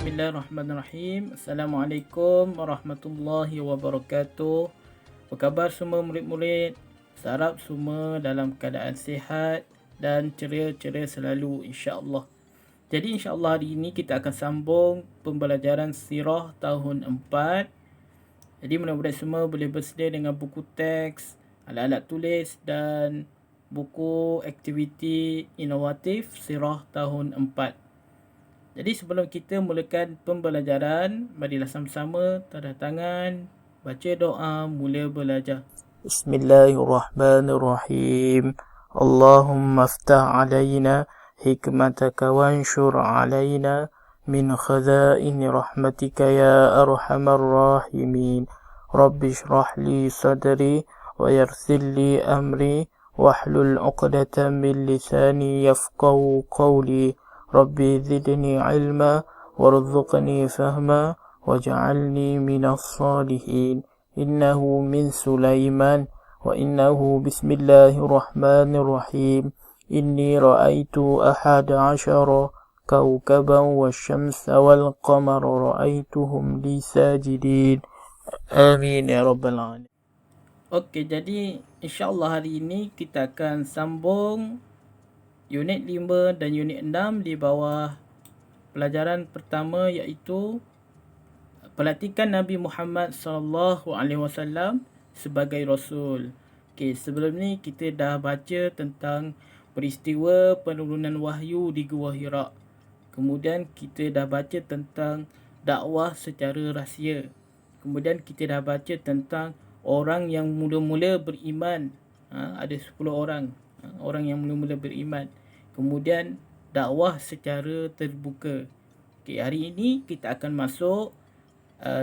Bismillahirrahmanirrahim. Assalamualaikum warahmatullahi wabarakatuh. Apa khabar semua murid-murid? Harap semua dalam keadaan sihat dan ceria-ceria selalu, insya-Allah. Jadi insya-Allah hari ini kita akan sambung pembelajaran sirah tahun 4. Jadi murid-murid semua boleh bersedia dengan buku teks, alat-alat tulis dan buku aktiviti inovatif sirah tahun 4. Jadi sebelum kita mulakan pembelajaran, marilah sama-sama tanda tangan, baca doa, mula belajar. Bismillahirrahmanirrahim. Allahumma aftah alaina hikmataka wanshur alaina min khazaini rahmatika ya arhamar rahimin. Rabbi shrah li sadri wa yassir li amri wahlul 'uqdatam min lisani yafqahu qawli. Rabbi zidni ilma warzuqni fahma waj'alni minas salihin. Innahu min Sulaiman wa innahu bismillahirrahmanirrahim. Inni ra'aitu ahada asyara kawkaban wasyamsa wal qamara ra'aituhum li sajidin. Amin ya rabbal alamin. Okey, jadi insya-Allah hari ini kita akan sambung unit 5 dan unit 6 di bawah pelajaran pertama, iaitu pelantikan Nabi Muhammad SAW sebagai Rasul. Okey, sebelum ni kita dah baca tentang peristiwa penurunan wahyu di Gua Hira. Kemudian kita dah baca tentang dakwah secara rahsia. Kemudian kita dah baca tentang orang yang mula-mula beriman. Ada 10 orang. Orang yang mula-mula beriman. Kemudian dakwah secara terbuka. Okey, hari ini kita akan masuk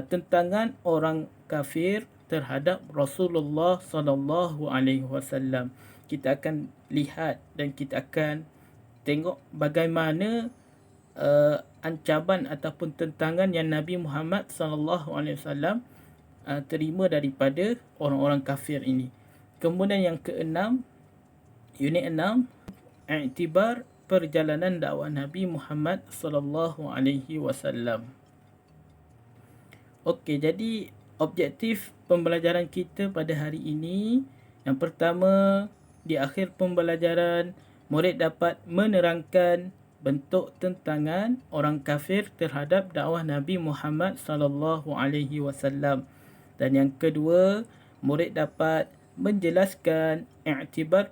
tentangan orang kafir terhadap Rasulullah sallallahu alaihi wasallam. Kita akan lihat dan kita akan tengok bagaimana ancaman ataupun tentangan yang Nabi Muhammad sallallahu alaihi wasallam terima daripada orang-orang kafir ini. Kemudian yang keenam, unit 6, iktibar perjalanan dakwah Nabi Muhammad sallallahu alaihi wasallam. Okey, jadi objektif pembelajaran kita pada hari ini, yang pertama, di akhir pembelajaran murid dapat menerangkan bentuk tentangan orang kafir terhadap dakwah Nabi Muhammad sallallahu alaihi wasallam. Dan yang kedua, murid dapat menjelaskan iktibar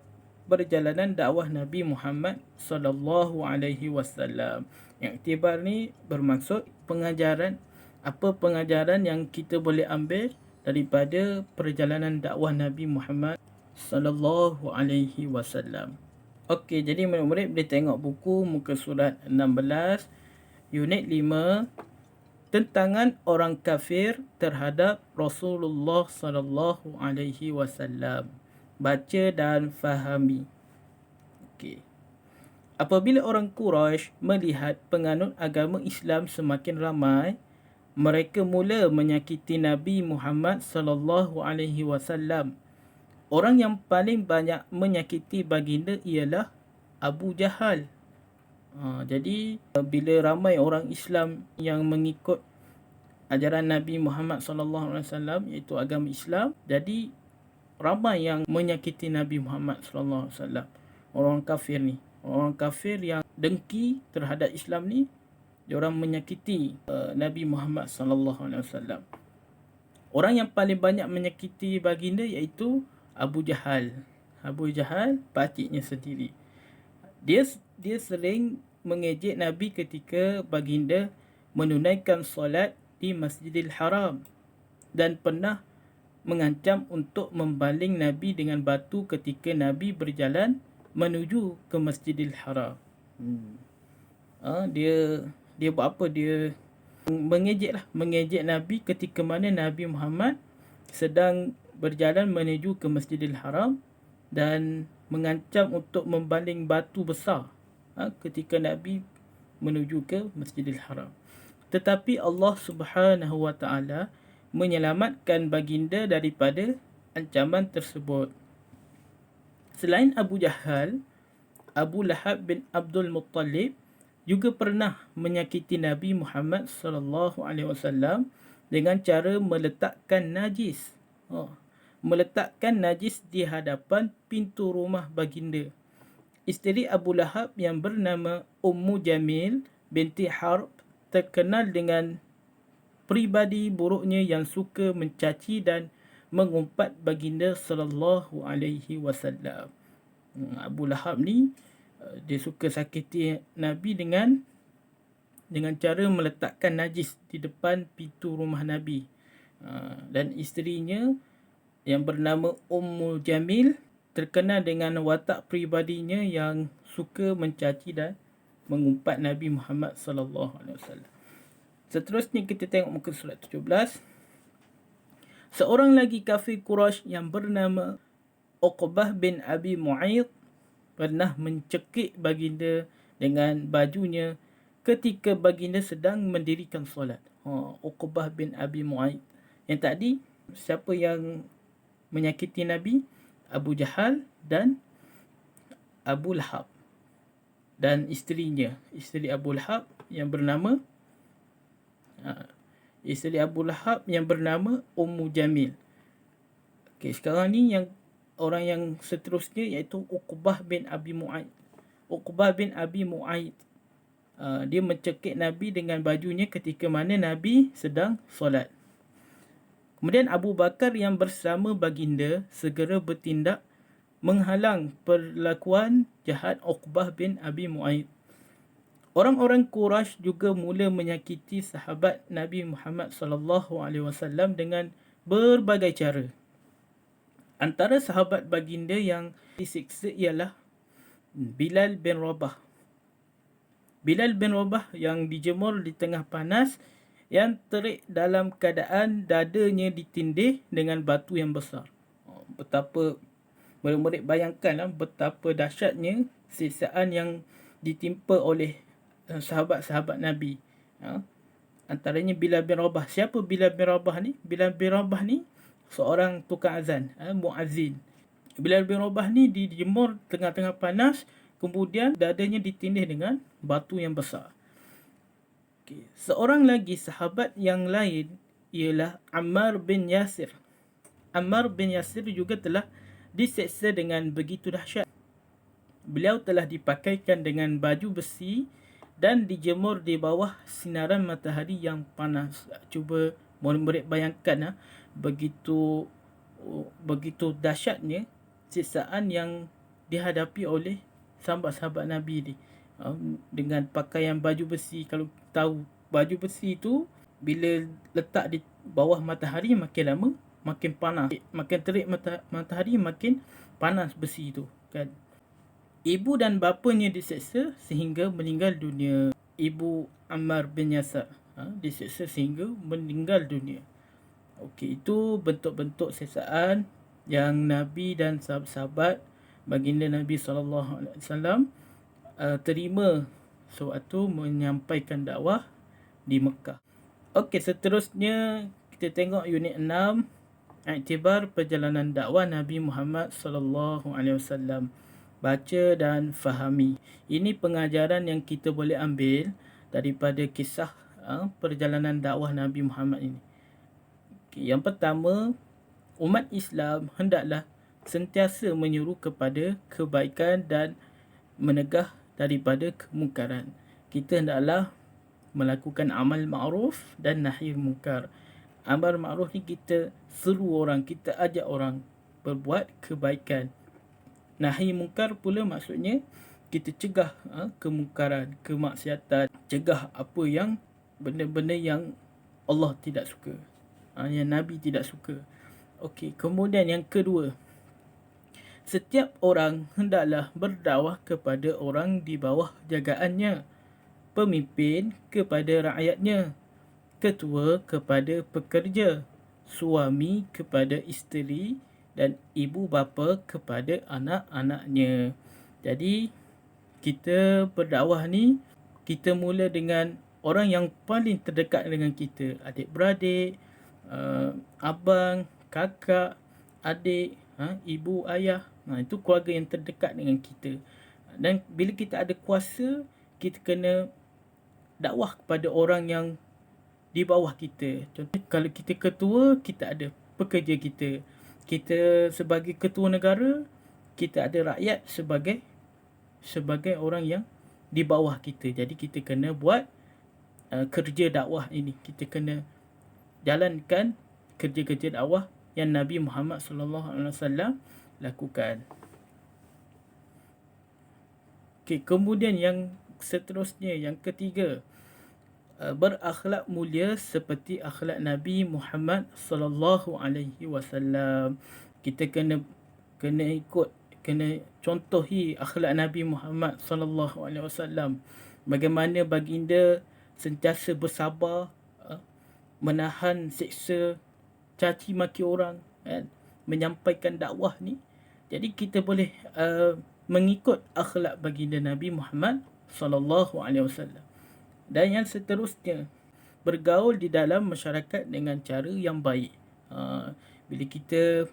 perjalanan dakwah Nabi Muhammad sallallahu alaihi wasallam. Iktibar ni bermaksud pengajaran, apa pengajaran yang kita boleh ambil daripada perjalanan dakwah Nabi Muhammad sallallahu alaihi wasallam. Okey, jadi murid-murid boleh tengok buku muka surat 16, unit 5, tentangan orang kafir terhadap Rasulullah sallallahu alaihi wasallam. Baca dan fahami. Okey. Apabila orang Quraisy melihat penganut agama Islam semakin ramai, mereka mula menyakiti Nabi Muhammad sallallahu alaihi wasallam. Orang yang paling banyak menyakiti baginda ialah Abu Jahal. Jadi bila ramai orang Islam yang mengikut ajaran Nabi Muhammad sallallahu alaihi wasallam, iaitu agama Islam, jadi ramai yang menyakiti Nabi Muhammad sallallahu alaihi wasallam. Orang kafir ni, orang kafir yang dengki terhadap Islam ni, diorang menyakiti Nabi Muhammad sallallahu alaihi wasallam. Orang yang paling banyak menyakiti baginda iaitu Abu Jahal. Abu Jahal, pakciknya sendiri. Dia sering mengejek Nabi ketika baginda menunaikan solat di Masjidil Haram dan pernah mengancam untuk membaling Nabi dengan batu ketika Nabi berjalan menuju ke Masjidil Haram. Dia buat apa? Dia mengejek Nabi ketika mana Nabi Muhammad sedang berjalan menuju ke Masjidil Haram dan mengancam untuk membaling batu besar ketika Nabi menuju ke Masjidil Haram. Tetapi Allah Subhanahu wa taala menyelamatkan baginda daripada ancaman tersebut. Selain Abu Jahal, Abu Lahab bin Abdul Muttalib juga pernah menyakiti Nabi Muhammad sallallahu alaihi wasallam dengan cara meletakkan najis. Meletakkan najis di hadapan pintu rumah baginda. Isteri Abu Lahab yang bernama Ummu Jamil binti Harb terkenal dengan pribadi buruknya yang suka mencaci dan mengumpat baginda sallallahu alaihi wasallam. Abu Lahab ni dia suka sakiti Nabi dengan cara meletakkan najis di depan pintu rumah Nabi. Dan isterinya yang bernama Ummu Jamil terkenal dengan watak pribadinya yang suka mencaci dan mengumpat Nabi Muhammad sallallahu alaihi wasallam. Seterusnya kita tengok muka surat 17. Seorang lagi kafir Quraisy yang bernama Uqbah bin Abi Mu'ayth pernah mencekik baginda dengan bajunya ketika baginda sedang mendirikan solat. Uqbah bin Abi Mu'ayth. Yang tadi, siapa yang menyakiti Nabi? Abu Jahal dan Abu Lahab. Dan isterinya, isteri Abu Lahab yang bernama Ummu Jamil. Okey, sekarang ni yang orang yang seterusnya iaitu Uqbah bin Abi Mu'ayth. Uqbah bin Abi Mu'ayth dia mencekik Nabi dengan bajunya ketika mana Nabi sedang solat. Kemudian Abu Bakar yang bersama baginda segera bertindak menghalang perlakuan jahat Uqbah bin Abi Mu'ayth. Orang-orang Quraisy juga mula menyakiti sahabat Nabi Muhammad sallallahu alaihi wasallam dengan berbagai cara. Antara sahabat baginda yang disiksa ialah Bilal bin Rabah. Bilal bin Rabah yang dijemur di tengah panas, yang terik dalam keadaan dadanya ditindih dengan batu yang besar. Betapa murid-murid bayangkanlah betapa dahsyatnya siksaan yang ditimpa oleh sahabat-sahabat Nabi. Antaranya Bilal bin Rabah. Siapa Bilal bin Rabah ni? Bilal bin Rabah ni seorang tukang azan, muazzin. Bilal bin Rabah ni dijemur tengah-tengah panas, kemudian dadanya ditindih dengan batu yang besar. Okay. Seorang lagi sahabat yang lain ialah Ammar bin Yasir. Ammar bin Yasir juga telah diseksa dengan begitu dahsyat. Beliau telah dipakaikan dengan baju besi dan dijemur di bawah sinaran matahari yang panas. Cuba murid-murid bayangkan begitu dahsyatnya siksaan yang dihadapi oleh sahabat-sahabat Nabi ni. Dengan pakaian baju besi. Kalau tahu baju besi tu bila letak di bawah matahari makin lama makin panas. Makin terik matahari makin panas besi tu kan. Ibu dan bapanya diseksa sehingga meninggal dunia. Ibu Ammar bin Yasir diseksa sehingga meninggal dunia. Okey, itu bentuk-bentuk siksaan yang Nabi dan sahabat-sahabat baginda Nabi SAW terima sewaktu menyampaikan dakwah di Mekah. Okey, seterusnya kita tengok unit 6, iktibar perjalanan dakwah Nabi Muhammad SAW. Baca dan fahami. Ini pengajaran yang kita boleh ambil daripada kisah perjalanan dakwah Nabi Muhammad ini. Okay, yang pertama, umat Islam hendaklah sentiasa menyeru kepada kebaikan dan menegah daripada kemungkaran. Kita hendaklah melakukan amal ma'ruf dan nahi munkar. Amal ma'ruf ni kita seru orang, kita ajak orang berbuat kebaikan. Nahi munkar pula maksudnya kita cegah kemungkaran, kemaksiatan, cegah apa yang benda-benda yang Allah tidak suka, yang Nabi tidak suka. Okey, kemudian yang kedua, setiap orang hendaklah berdakwah kepada orang di bawah jagaannya, pemimpin kepada rakyatnya, ketua kepada pekerja, suami kepada isteri dan ibu bapa kepada anak-anaknya. Jadi kita berdakwah ni, kita mula dengan orang yang paling terdekat dengan kita, adik-beradik, abang, kakak, adik, ibu, ayah. Itu keluarga yang terdekat dengan kita. Dan bila kita ada kuasa, kita kena dakwah kepada orang yang di bawah kita. Contoh, kalau kita ketua, kita ada pekerja kita. Kita sebagai ketua negara, kita ada rakyat sebagai orang yang di bawah kita. Jadi kita kena buat kerja dakwah ini. Kita kena jalankan kerja-kerja dakwah yang Nabi Muhammad SAW lakukan. Okay, kemudian yang seterusnya, yang ketiga, berakhlak mulia seperti akhlak Nabi Muhammad SAW. Kita kena contohi akhlak Nabi Muhammad SAW. Bagaimana baginda sentiasa bersabar, menahan seksa, caci maki orang, kan? Menyampaikan dakwah ni. Jadi kita boleh mengikut akhlak baginda Nabi Muhammad SAW. Dan yang seterusnya, bergaul di dalam masyarakat dengan cara yang baik. Bila kita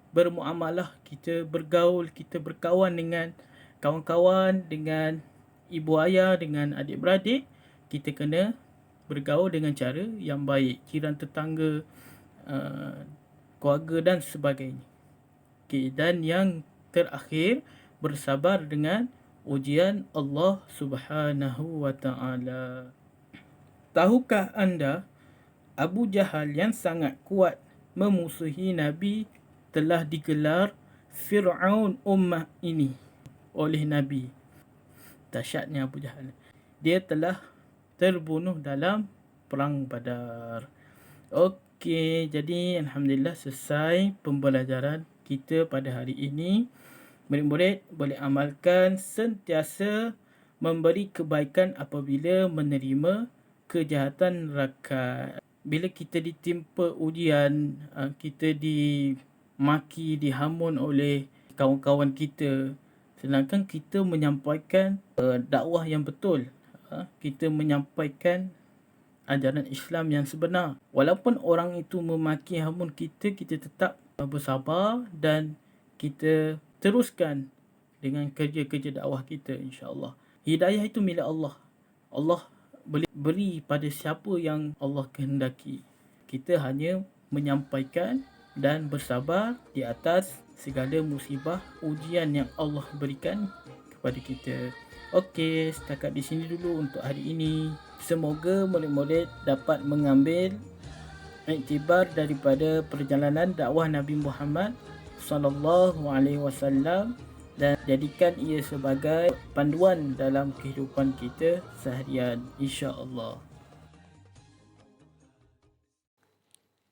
bermuamalah, kita bergaul, kita berkawan dengan kawan-kawan, dengan ibu ayah, dengan adik-beradik, kita kena bergaul dengan cara yang baik. Jiran tetangga, keluarga dan sebagainya. Okay, dan yang terakhir, bersabar dengan ujian Allah Subhanahu wa Ta'ala. Tahukah anda Abu Jahal yang sangat kuat memusuhi Nabi telah digelar Fir'aun ummah ini oleh Nabi? Dahsyatnya Abu Jahal. Dia telah terbunuh dalam perang Badar. Okey, jadi alhamdulillah selesai pembelajaran kita pada hari ini. Murid-murid boleh amalkan sentiasa memberi kebaikan apabila menerima kejahatan rakat. Bila kita ditimpa ujian, kita dimaki, dihamun oleh kawan-kawan kita, sedangkan kita menyampaikan dakwah yang betul, kita menyampaikan ajaran Islam yang sebenar. Walaupun orang itu memaki hamun kita, kita tetap bersabar dan kita teruskan dengan kerja-kerja dakwah kita, insya-Allah. Hidayah itu milik Allah. Allah boleh beri pada siapa yang Allah kehendaki. Kita hanya menyampaikan dan bersabar di atas segala musibah ujian yang Allah berikan kepada kita. Okey, setakat di sini dulu untuk hari ini. Semoga murid-murid dapat mengambil iktibar daripada perjalanan dakwah Nabi Muhammad SAW dan jadikan ia sebagai panduan dalam kehidupan kita seharian, insya-Allah.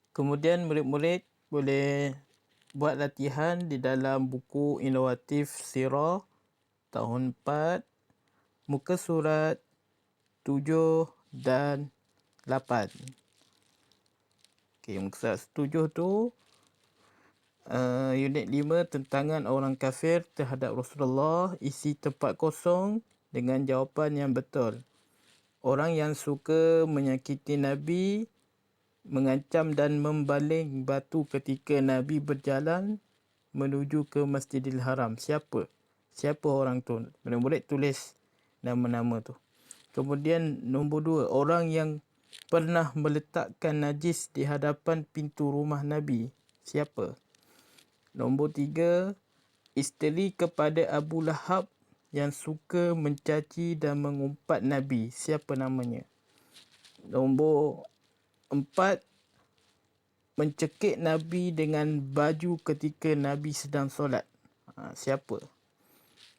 Kemudian murid-murid boleh buat latihan di dalam buku inovatif Sirah tahun 4, muka surat 7 dan 8. Okey, muka surat 7 tu unit 5, tentangan orang kafir terhadap Rasulullah, isi tempat kosong dengan jawapan yang betul. Orang yang suka menyakiti Nabi, mengancam dan membaling batu ketika Nabi berjalan menuju ke Masjidil Haram. Siapa orang tu? Murid-murid tulis nama-nama tu. Kemudian nombor 2, orang yang pernah meletakkan najis di hadapan pintu rumah Nabi. Siapa? Nombor 3, isteri kepada Abu Lahab yang suka mencaci dan mengumpat Nabi. Siapa namanya? Nombor 4, mencekik Nabi dengan baju ketika Nabi sedang solat. Siapa?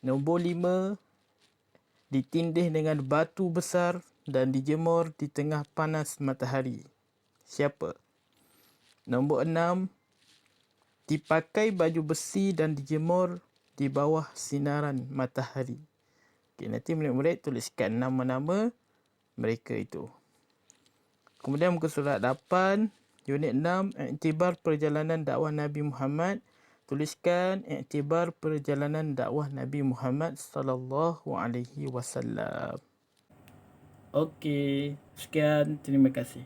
Nombor 5, ditindih dengan batu besar dan dijemur di tengah panas matahari. Siapa? Nombor 6, dipakai baju besi dan dijemur di bawah sinaran matahari. Okay, nanti murid-murid tuliskan nama-nama mereka itu. Kemudian muka surat 8, unit 6, iktibar perjalanan dakwah Nabi Muhammad. Tuliskan iktibar perjalanan dakwah Nabi Muhammad SAW. Okey, sekian, terima kasih.